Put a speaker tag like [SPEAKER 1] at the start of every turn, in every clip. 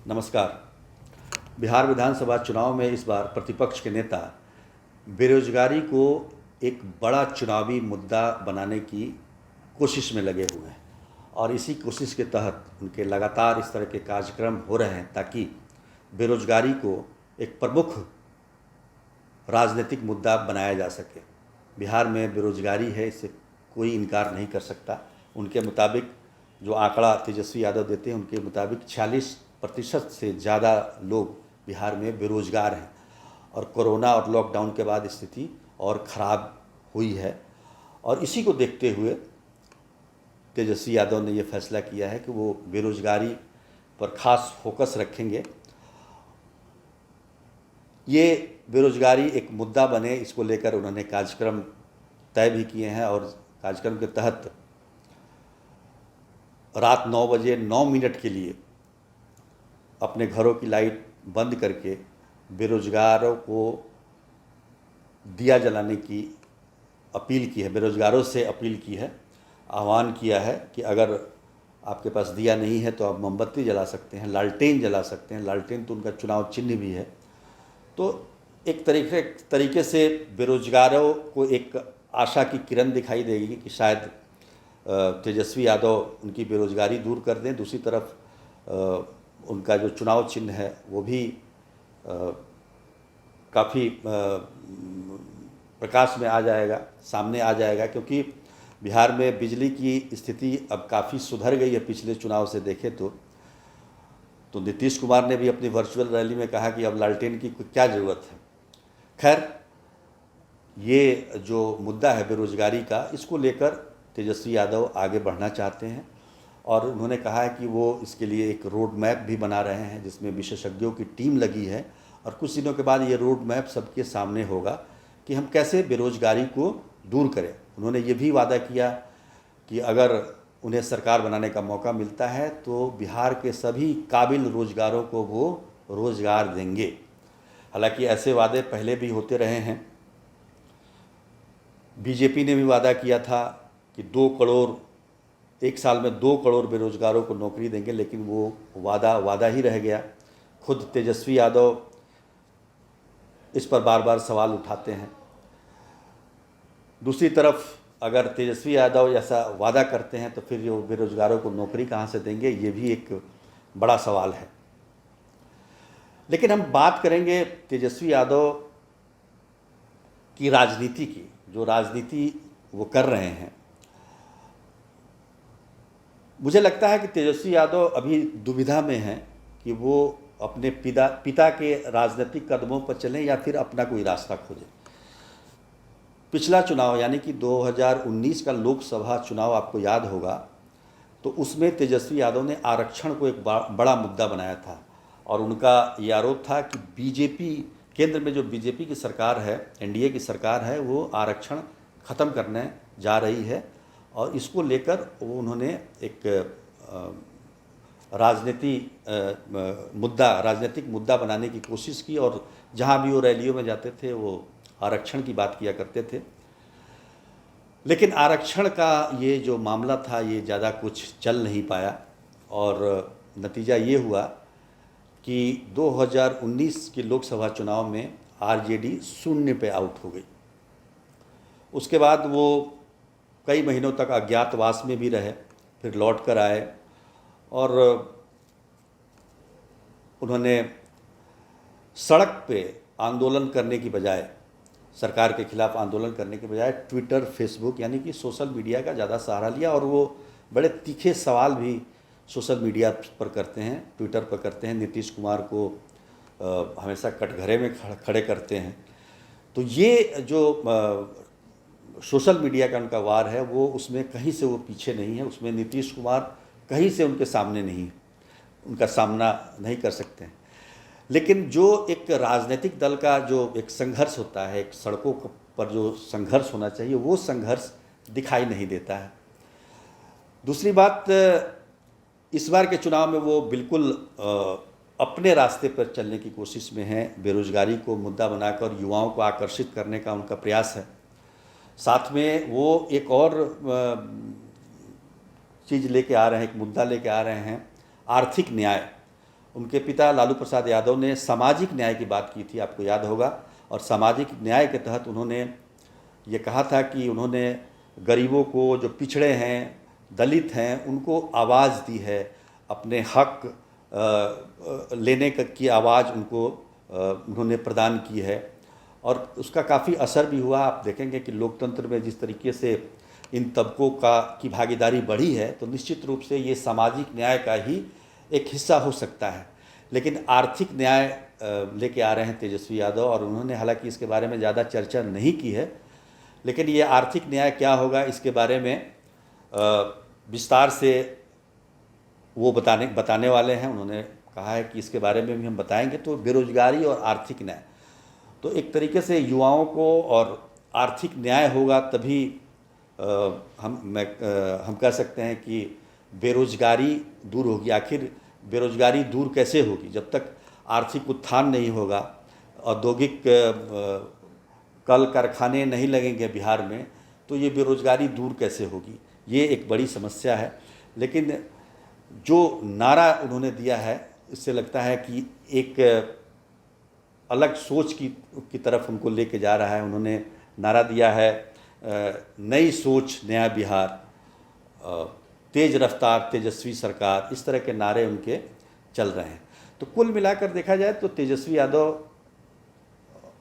[SPEAKER 1] नमस्कार। बिहार विधानसभा चुनाव में इस बार प्रतिपक्ष के नेता बेरोजगारी को एक बड़ा चुनावी मुद्दा बनाने की कोशिश में लगे हुए हैं और इसी कोशिश के तहत उनके लगातार इस तरह के कार्यक्रम हो रहे हैं ताकि बेरोजगारी को एक प्रमुख राजनीतिक मुद्दा बनाया जा सके। बिहार में बेरोजगारी है, इससे कोई इनकार नहीं कर सकता। उनके मुताबिक जो आंकड़ा तेजस्वी यादव देते हैं उनके मुताबिक 46% से ज़्यादा लोग बिहार में बेरोजगार हैं और कोरोना और लॉकडाउन के बाद स्थिति और ख़राब हुई है। और इसी को देखते हुए तेजस्वी यादव ने ये फैसला किया है कि वो बेरोजगारी पर ख़ास फोकस रखेंगे। ये बेरोजगारी एक मुद्दा बने, इसको लेकर उन्होंने कार्यक्रम तय भी किए हैं और कार्यक्रम के तहत रात 9 बजे 9 मिनट के लिए अपने घरों की लाइट बंद करके बेरोजगारों को दिया जलाने की अपील की है, बेरोजगारों से अपील की है, आह्वान किया है कि अगर आपके पास दिया नहीं है तो आप मोमबत्ती जला सकते हैं, लालटेन जला सकते हैं। लालटेन तो उनका चुनाव चिन्ह भी है। तो एक तरीके से बेरोजगारों को एक आशा की किरण दिखाई देगी कि शायद तेजस्वी यादव उनकी बेरोजगारी दूर कर दें। दूसरी तरफ उनका जो चुनाव चिन्ह है वो भी काफ़ी प्रकाश में आ जाएगा, सामने आ जाएगा, क्योंकि बिहार में बिजली की स्थिति अब काफ़ी सुधर गई है पिछले चुनाव से देखें तो नीतीश कुमार ने भी अपनी वर्चुअल रैली में कहा कि अब लालटेन की क्या ज़रूरत है। खैर, ये जो मुद्दा है बेरोजगारी का, इसको लेकर तेजस्वी यादव आगे बढ़ना चाहते हैं और उन्होंने कहा है कि वो इसके लिए एक रोड मैप भी बना रहे हैं जिसमें विशेषज्ञों की टीम लगी है और कुछ दिनों के बाद ये रोड मैप सबके सामने होगा कि हम कैसे बेरोजगारी को दूर करें। उन्होंने ये भी वादा किया कि अगर उन्हें सरकार बनाने का मौका मिलता है तो बिहार के सभी काबिल रोजगारों को वो रोजगार देंगे। हालांकि ऐसे वादे पहले भी होते रहे हैं। बीजेपी ने भी वादा किया था कि 2 करोड़, एक साल में 2 करोड़ बेरोजगारों को नौकरी देंगे, लेकिन वो वादा ही रह गया। खुद तेजस्वी यादव इस पर बार बार सवाल उठाते हैं। दूसरी तरफ अगर तेजस्वी यादव ऐसा वादा करते हैं तो फिर वो बेरोजगारों को नौकरी कहाँ से देंगे, ये भी एक बड़ा सवाल है। लेकिन हम बात करेंगे तेजस्वी यादव की राजनीति की, जो राजनीति वो कर रहे हैं। मुझे लगता है कि तेजस्वी यादव अभी दुविधा में हैं कि वो अपने पिता के राजनीतिक कदमों पर चलें या फिर अपना कोई रास्ता खोजें। पिछला चुनाव यानी कि 2019 का लोकसभा चुनाव आपको याद होगा, तो उसमें तेजस्वी यादव ने आरक्षण को एक बड़ा मुद्दा बनाया था और उनका ये आरोप था कि बीजेपी, केंद्र में जो बीजेपी की सरकार है, एनडीए की सरकार है, वो आरक्षण ख़त्म करने जा रही है और इसको लेकर वो उन्होंने एक राजनीतिक मुद्दा बनाने की कोशिश की और जहाँ भी वो रैलियों में जाते थे वो आरक्षण की बात किया करते थे। लेकिन आरक्षण का ये जो मामला था ये ज़्यादा कुछ चल नहीं पाया और नतीजा ये हुआ कि 2019 के लोकसभा चुनाव में आरजेडी 0 पे आउट हो गई। उसके बाद वो कई महीनों तक अज्ञातवास में भी रहे, फिर लौट कर आए और उन्होंने सड़क पे आंदोलन करने की बजाय, सरकार के खिलाफ आंदोलन करने के बजाय ट्विटर, फेसबुक यानी कि सोशल मीडिया का ज़्यादा सहारा लिया और वो बड़े तीखे सवाल भी सोशल मीडिया पर करते हैं, ट्विटर पर करते हैं। नीतीश कुमार को हमेशा कटघरे में खड़े करते हैं। तो ये जो सोशल मीडिया का उनका वार है वो, उसमें कहीं से वो पीछे नहीं है, उसमें नीतीश कुमार कहीं से उनके सामने नहीं, उनका सामना नहीं कर सकते हैं। लेकिन जो एक राजनीतिक दल का जो एक संघर्ष होता है, एक सड़कों पर जो संघर्ष होना चाहिए, वो संघर्ष दिखाई नहीं देता है। दूसरी बात, इस बार के चुनाव में वो बिल्कुल अपने रास्ते पर चलने की कोशिश में हैं। बेरोजगारी को मुद्दा बनाकर युवाओं को आकर्षित करने का उनका प्रयास है। साथ में वो एक और चीज़ लेके आ रहे हैं, एक मुद्दा लेके आ रहे हैं, आर्थिक न्याय। उनके पिता लालू प्रसाद यादव ने सामाजिक न्याय की बात की थी, आपको याद होगा। और सामाजिक न्याय के तहत उन्होंने ये कहा था कि उन्होंने गरीबों को, जो पिछड़े हैं, दलित हैं, उनको आवाज़ दी है, अपने हक लेने की आवाज़ उनको उन्होंने प्रदान की है। और उसका काफ़ी असर भी हुआ। आप देखेंगे कि लोकतंत्र में जिस तरीके से इन तबकों की भागीदारी बढ़ी है, तो निश्चित रूप से ये सामाजिक न्याय का ही एक हिस्सा हो सकता है। लेकिन आर्थिक न्याय लेके आ रहे हैं तेजस्वी यादव, और उन्होंने हालांकि इसके बारे में ज़्यादा चर्चा नहीं की है, लेकिन ये आर्थिक न्याय क्या होगा इसके बारे में विस्तार से वो बताने वाले हैं। उन्होंने कहा है कि इसके बारे में भी हम बताएंगे। तो बेरोजगारी और आर्थिक न्याय, तो एक तरीके से युवाओं को और आर्थिक न्याय होगा तभी हम कह सकते हैं कि बेरोजगारी दूर होगी। आखिर बेरोजगारी दूर कैसे होगी? जब तक आर्थिक उत्थान नहीं होगा, औद्योगिक कल कारखाने नहीं लगेंगे बिहार में, तो ये बेरोजगारी दूर कैसे होगी? ये एक बड़ी समस्या है। लेकिन जो नारा उन्होंने दिया है, इससे लगता है कि एक अलग सोच की तरफ उनको लेके जा रहा है। उन्होंने नारा दिया है नई सोच नया बिहार, तेज रफ्तार तेजस्वी सरकार, इस तरह के नारे उनके चल रहे हैं। तो कुल मिलाकर देखा जाए तो तेजस्वी यादव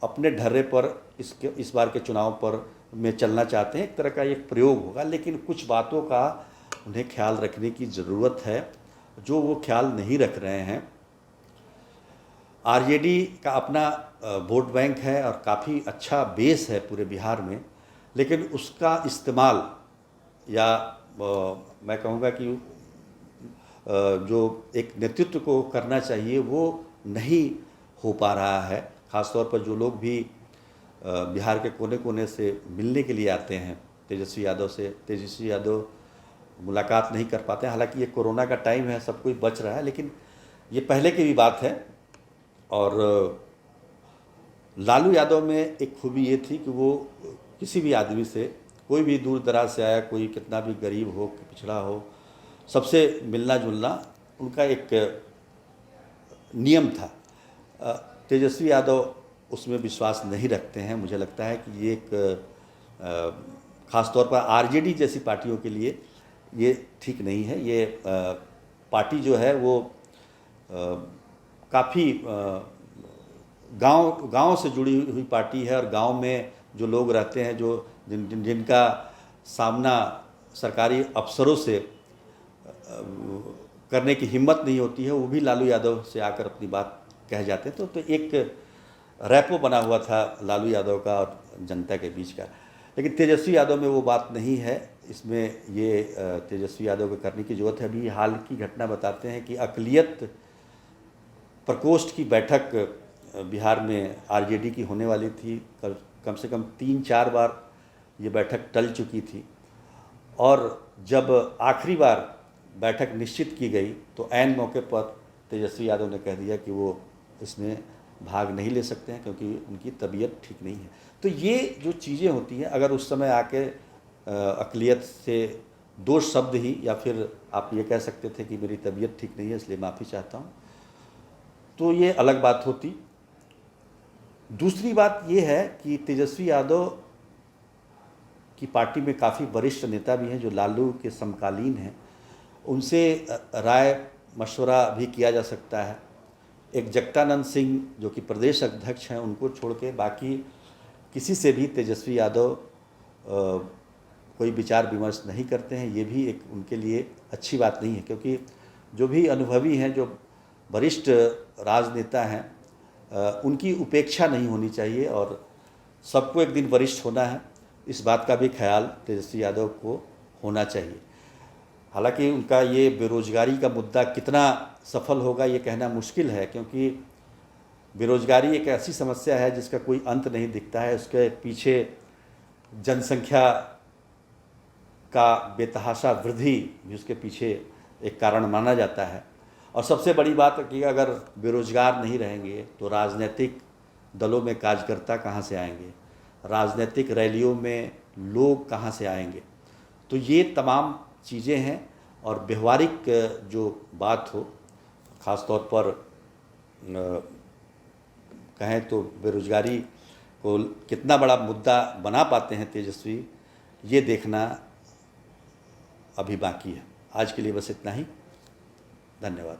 [SPEAKER 1] अपने ढर्रे पर इस बार के चुनाव पर में चलना चाहते हैं। एक तरह का एक प्रयोग होगा, लेकिन कुछ बातों का उन्हें ख्याल रखने की ज़रूरत है जो वो ख्याल नहीं रख रहे हैं। आरजेडी का अपना वोट बैंक है और काफ़ी अच्छा बेस है पूरे बिहार में, लेकिन उसका इस्तेमाल, या मैं कहूँगा कि जो एक नेतृत्व को करना चाहिए वो नहीं हो पा रहा है। ख़ासतौर पर जो लोग भी बिहार के कोने कोने से मिलने के लिए आते हैं तेजस्वी यादव से, तेजस्वी यादव मुलाकात नहीं कर पाते हैं। हालांकि ये कोरोना का टाइम है, सब कोई बच रहा है, लेकिन ये पहले की भी बात है। और लालू यादव में एक खूबी ये थी कि वो किसी भी आदमी से, कोई भी दूर दराज से आया, कोई कितना भी गरीब हो, पिछड़ा हो, सबसे मिलना जुलना उनका एक नियम था। तेजस्वी यादव उसमें विश्वास नहीं रखते हैं। मुझे लगता है कि ये एक ख़ासतौर पर आरजेडी जैसी पार्टियों के लिए ये ठीक नहीं है। ये पार्टी जो है वो काफ़ी गांव से जुड़ी हुई पार्टी है, और गांव में जो लोग रहते हैं, जो जिनका सामना सरकारी अफसरों से करने की हिम्मत नहीं होती है, वो भी लालू यादव से आकर अपनी बात कह जाते हैं। तो एक रैपो बना हुआ था लालू यादव का और जनता के बीच का। लेकिन तेजस्वी यादव में वो बात नहीं है। इसमें ये तेजस्वी यादव को करने की ज़रूरत है। अभी हाल की घटना बताते हैं कि अक़लियत प्रकोष्ठ की बैठक बिहार में आरजेडी की होने वाली थी। कम से कम 3-4 बार ये बैठक टल चुकी थी, और जब आखिरी बार बैठक निश्चित की गई तो ऐन मौके पर तेजस्वी यादव ने कह दिया कि वो इसमें भाग नहीं ले सकते हैं क्योंकि उनकी तबीयत ठीक नहीं है। तो ये जो चीज़ें होती हैं, अगर उस समय आके अक़लियत से 2 शब्द ही, या फिर आप ये कह सकते थे कि मेरी तबीयत ठीक नहीं है इसलिए माफ़ी चाहता हूँ, तो ये अलग बात होती। दूसरी बात ये है कि तेजस्वी यादव की पार्टी में काफ़ी वरिष्ठ नेता भी हैं जो लालू के समकालीन हैं। उनसे राय मशवरा भी किया जा सकता है। एक जगदानंद सिंह जो कि प्रदेश अध्यक्ष हैं, उनको छोड़ के बाकी किसी से भी तेजस्वी यादव कोई विचार विमर्श नहीं करते हैं। ये भी एक उनके लिए अच्छी बात नहीं है, क्योंकि जो भी अनुभवी हैं, जो वरिष्ठ राजनेता हैं, उनकी उपेक्षा नहीं होनी चाहिए और सबको एक दिन वरिष्ठ होना है। इस बात का भी ख्याल तेजस्वी यादव को होना चाहिए। हालांकि उनका ये बेरोजगारी का मुद्दा कितना सफल होगा ये कहना मुश्किल है, क्योंकि बेरोजगारी एक ऐसी समस्या है जिसका कोई अंत नहीं दिखता है। उसके पीछे जनसंख्या का बेतहाशा वृद्धि भी उसके पीछे एक कारण माना जाता है। और सबसे बड़ी बात है कि अगर बेरोजगार नहीं रहेंगे तो राजनीतिक दलों में कार्यकर्ता कहाँ से आएंगे, राजनीतिक रैलियों में लोग कहाँ से आएंगे। तो ये तमाम चीज़ें हैं। और व्यवहारिक जो बात हो, ख़ास तौर पर कहें तो बेरोजगारी को कितना बड़ा मुद्दा बना पाते हैं तेजस्वी, ये देखना अभी बाकी है। आज के लिए बस इतना ही। धन्यवाद।